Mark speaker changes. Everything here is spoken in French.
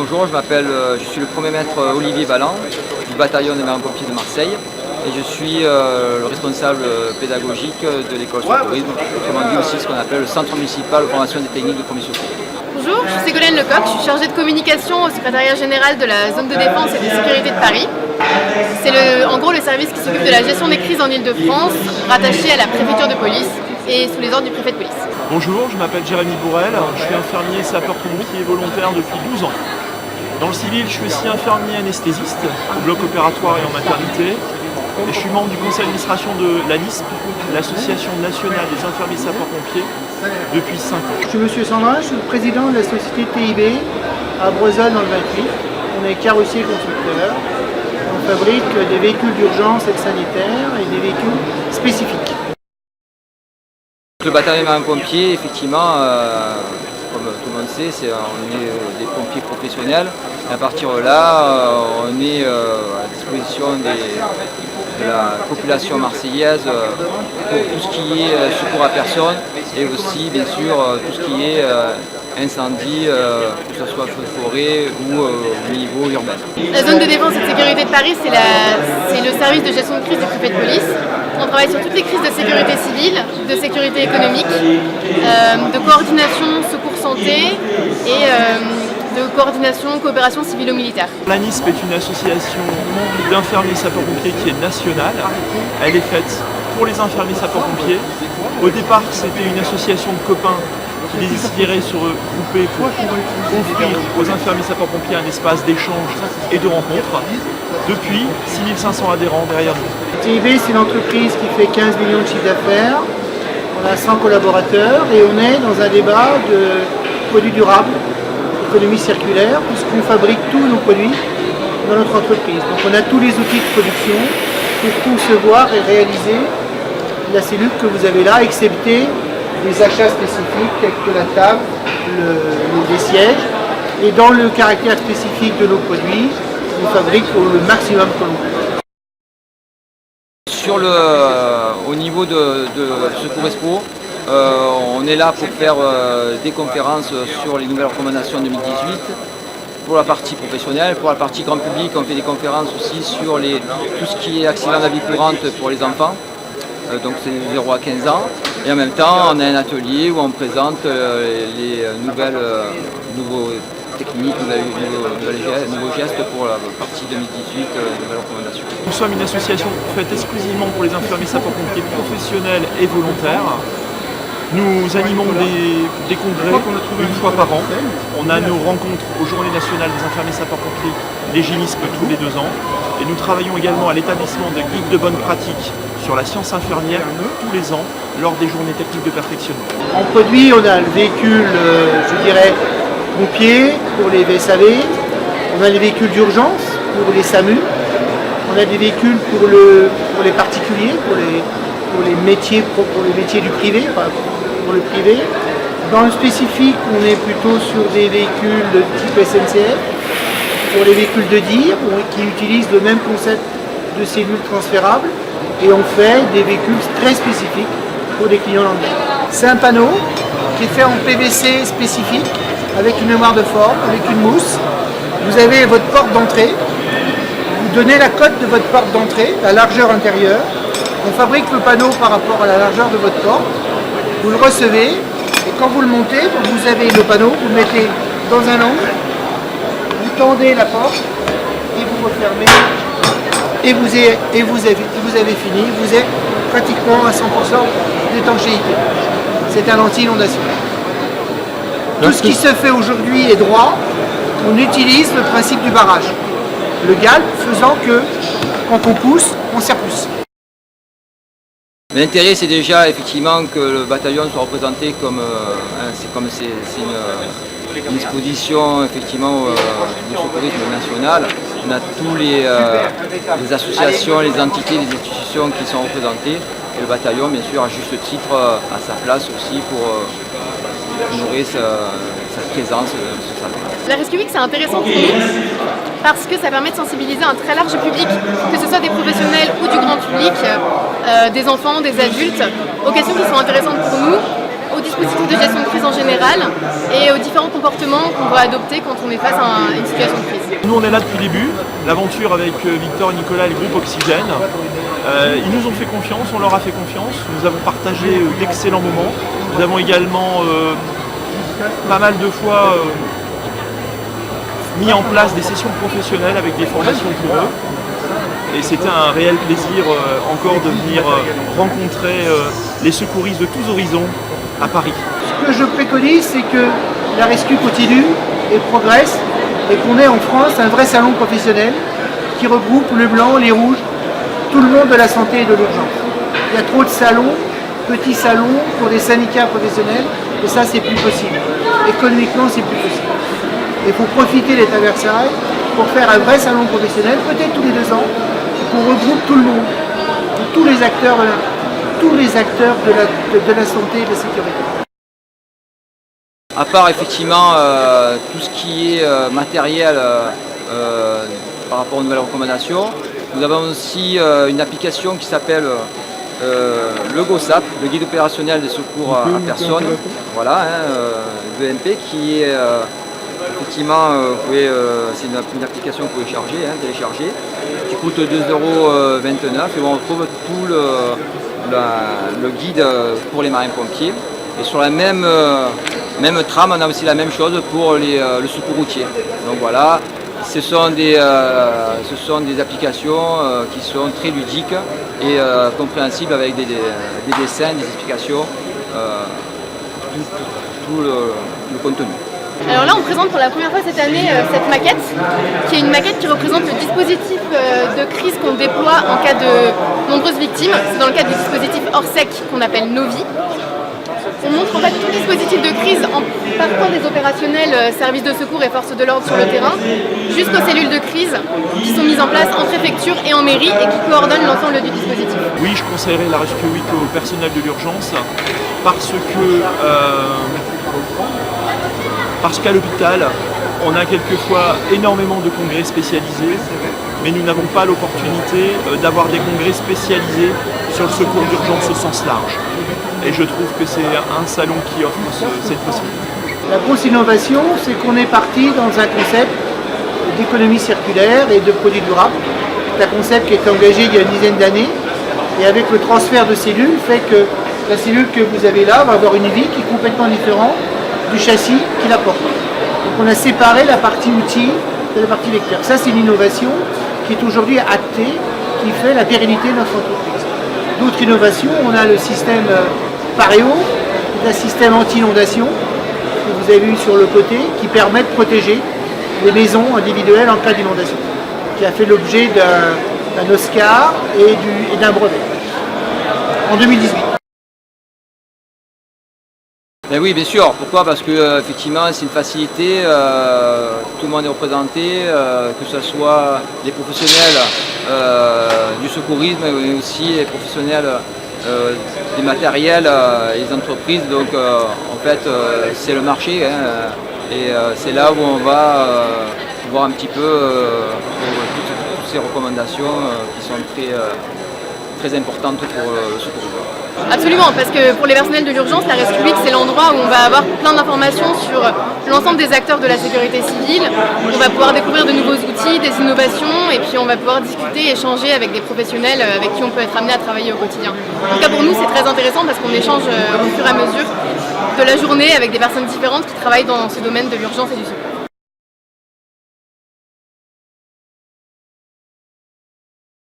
Speaker 1: Bonjour, je suis le premier maître Olivier Balland du bataillon des marins-pompiers de Marseille et je suis le responsable pédagogique de l'école secourisme, autrement dit aussi ce qu'on appelle le centre municipal de formation des techniques de premiers secours.
Speaker 2: Bonjour, je suis Ségolène Lecoq, je suis chargée de communication au secrétariat général de la zone de défense et de sécurité de Paris. C'est en gros le service qui s'occupe de la gestion des crises en Ile-de-France, rattaché à la préfecture de police et sous les ordres du préfet de police.
Speaker 3: Bonjour, je m'appelle Jérémy Bourrel, je suis infirmier sapeur-pompier volontaire depuis 12 ans. Dans le civil, je suis aussi infirmier anesthésiste, au bloc opératoire et en maternité. Et je suis membre du conseil d'administration de l'ANISP, l'Association nationale des infirmiers sapeurs-pompiers, depuis 5 ans.
Speaker 4: Je suis M. Sandrin, je suis le président de la société TIB à Brezol dans le Val-Clicq. On est carrossier constructeur. On fabrique des véhicules d'urgence et de sanitaire et des véhicules spécifiques.
Speaker 1: Le bataillon des marins-pompiers, effectivement, comme tout le monde sait, on est des pompiers professionnels. Et à partir de là, on est à disposition de la population marseillaise pour tout ce qui est secours à personne et aussi, bien sûr, tout ce qui est incendie, que ce soit feu de forêt ou au niveau urbain.
Speaker 2: La zone de défense et de sécurité de Paris, c'est le service de gestion de crise du préfet de police. On travaille sur toutes les crises de sécurité civile, de sécurité économique, de coordination secours santé et de coordination coopération civilo-militaire.
Speaker 3: L'ANISP est une association d'infirmiers sapeurs-pompiers qui est nationale. Elle est faite pour les infirmiers sapeurs-pompiers. Au départ, c'était une association de copains qui désiraient se regrouper pour offrir aux infirmiers sapeurs-pompiers un espace d'échange et de rencontre. Depuis, 6500 adhérents derrière nous.
Speaker 4: TIB, c'est une entreprise qui fait 15 millions de chiffre d'affaires. On a 100 collaborateurs et on est dans un débat de produits durables, économie circulaire, puisqu'on fabrique tous nos produits dans notre entreprise. Donc on a tous les outils de production pour concevoir et réaliser la cellule que vous avez là, excepté des achats spécifiques tels que la table, les sièges. Et dans le caractère spécifique de nos produits, on fabrique le maximum que l'on peut.
Speaker 1: Au niveau de Secours Expo, on est là pour faire des conférences sur les nouvelles recommandations 2018 pour la partie professionnelle. Pour la partie grand public, on fait des conférences aussi sur tout ce qui est accident de la vie courante pour les enfants, donc c'est de 0 à 15 ans. Et en même temps, on a un atelier où on présente les nouveaux techniques, nouveaux gestes pour la partie 2018, nouvelles recommandations.
Speaker 3: Nous sommes une association faite exclusivement pour les infirmiers sapeurs-pompiers professionnels et volontaires. Nous animons des congrès une fois par an. On a nos rencontres aux Journées nationales des infirmiers sapeurs-pompiers, les GINISP, tous les 2 ans. Et nous travaillons également à l'établissement de guides de bonne pratique sur la science infirmière tous les ans lors des journées techniques de perfectionnement.
Speaker 4: En produit, on a le véhicule, je dirais, pompier pour les VSAV, on a les véhicules d'urgence pour les SAMU, on a des véhicules pour les particuliers, pour les métiers du privé, enfin, pour le privé. Dans le spécifique, on est plutôt sur des véhicules de type SNCF, pour les véhicules de DIR, qui utilisent le même concept de cellules transférables, et on fait des véhicules très spécifiques pour des clients lambda. C'est un panneau qui est fait en PVC spécifique, avec une mémoire de forme, avec une mousse. Vous avez votre porte d'entrée, vous donnez la cote de votre porte d'entrée, la largeur intérieure. On fabrique le panneau par rapport à la largeur de votre porte. Vous le recevez et quand vous le montez, vous avez le panneau, vous le mettez dans un angle, vous tendez la porte et vous refermez et vous avez fini. Vous êtes pratiquement à 100% d'étanchéité. C'est un anti-inondation. Tout ce qui se fait aujourd'hui est droit. On utilise le principe du barrage. Le galp faisant que quand on pousse, on serre-pousse.
Speaker 1: L'intérêt, c'est déjà effectivement que le bataillon soit représenté comme c'est une exposition effectivement du secourisme national. On a tous les associations, les entités, les institutions qui sont représentées. Et le bataillon, bien sûr, à juste titre, à sa place aussi pour honorer sa présence sur sa place.
Speaker 2: La Rescue Week, c'est intéressant pour nous parce que ça permet de sensibiliser un très large public, que ce soit des professionnels ou du grand public, des enfants, des adultes, aux questions qui sont intéressantes pour nous, aux dispositifs de gestion de crise en général. général et aux différents comportements qu'on doit adopter quand on est face à une situation de crise.
Speaker 3: Nous on est là depuis le début, l'aventure avec Victor et Nicolas et le groupe Oxygène. Ils nous ont fait confiance, on leur a fait confiance, nous avons partagé d'excellents moments. Nous avons également pas mal de fois mis en place des sessions professionnelles avec des formations pour eux. Et c'était un réel plaisir encore de venir rencontrer les secouristes de tous horizons à Paris.
Speaker 4: Ce que je préconise, c'est que la rescue continue et progresse et qu'on ait en France un vrai salon professionnel qui regroupe le blanc, les rouges, tout le monde de la santé et de l'urgence. Il y a trop de salons, petits salons pour des syndicats professionnels et ça c'est plus possible. Économiquement c'est plus possible. Il faut profiter des Versailles pour faire un vrai salon professionnel, peut-être tous les 2 ans, qu'on regroupe tout le monde, tous les acteurs de la santé et de la sécurité.
Speaker 1: À part effectivement tout ce qui est matériel par rapport aux nouvelles recommandations, nous avons aussi une application qui s'appelle le GOSAP, le guide opérationnel des secours à personne, voilà, VMP, qui est effectivement, c'est une application que vous pouvez charger, télécharger, qui coûte 2,29 € et on retrouve tout le guide pour les marins-pompiers. Et sur la même trame, on a aussi la même chose pour le secours routier. Donc voilà, ce sont des applications qui sont très ludiques et compréhensibles avec des dessins, des explications, tout le contenu.
Speaker 2: Alors là, on présente pour la première fois cette année cette maquette, qui est une maquette qui représente le dispositif de crise qu'on déploie en cas de nombreuses victimes. C'est dans le cadre du dispositif Orsec qu'on appelle Novi. On montre en fait tout le dispositif de crise en partant des opérationnels, services de secours et forces de l'ordre sur le terrain, jusqu'aux cellules de crise qui sont mises en place en préfecture et en mairie et qui coordonnent l'ensemble du dispositif.
Speaker 3: Oui, je conseillerais la Rescue Week au personnel de l'urgence parce qu'à l'hôpital, on a quelquefois énormément de congrès spécialisés, mais nous n'avons pas l'opportunité d'avoir des congrès spécialisés sur le secours d'urgence au sens large. Et je trouve que c'est un salon qui offre cette possibilité.
Speaker 4: La grosse innovation, c'est qu'on est parti dans un concept d'économie circulaire et de produits durables. C'est un concept qui est engagé il y a une dizaine d'années et avec le transfert de cellules, fait que la cellule que vous avez là va avoir une vie qui est complètement différente du châssis qui la porte. Donc on a séparé la partie outil de la partie vecteur. Ça c'est une innovation qui est aujourd'hui actée, qui fait la pérennité de notre entreprise. D'autres innovations, on a le système Pareo, un système anti-inondation que vous avez vu sur le côté, qui permet de protéger les maisons individuelles en cas d'inondation, qui a fait l'objet d'un Oscar et d'un brevet en 2018.
Speaker 1: Ben oui, bien sûr. Pourquoi? Parce que effectivement, c'est une facilité. Tout le monde est représenté, que ce soit les professionnels du secourisme, mais aussi les professionnels des matériels et les entreprises. Donc, en fait, c'est le marché, et c'est là où on va voir un petit peu toutes ces recommandations qui sont très importantes pour le secourisme.
Speaker 2: Absolument, parce que pour les personnels de l'urgence, la Rescue Week, c'est l'endroit où on va avoir plein d'informations sur l'ensemble des acteurs de la sécurité civile. On va pouvoir découvrir de nouveaux outils, des innovations, et puis on va pouvoir discuter, échanger avec des professionnels avec qui on peut être amené à travailler au quotidien. En tout cas, pour nous, c'est très intéressant parce qu'on échange au fur et à mesure de la journée avec des personnes différentes qui travaillent dans ce domaine de l'urgence et du secours.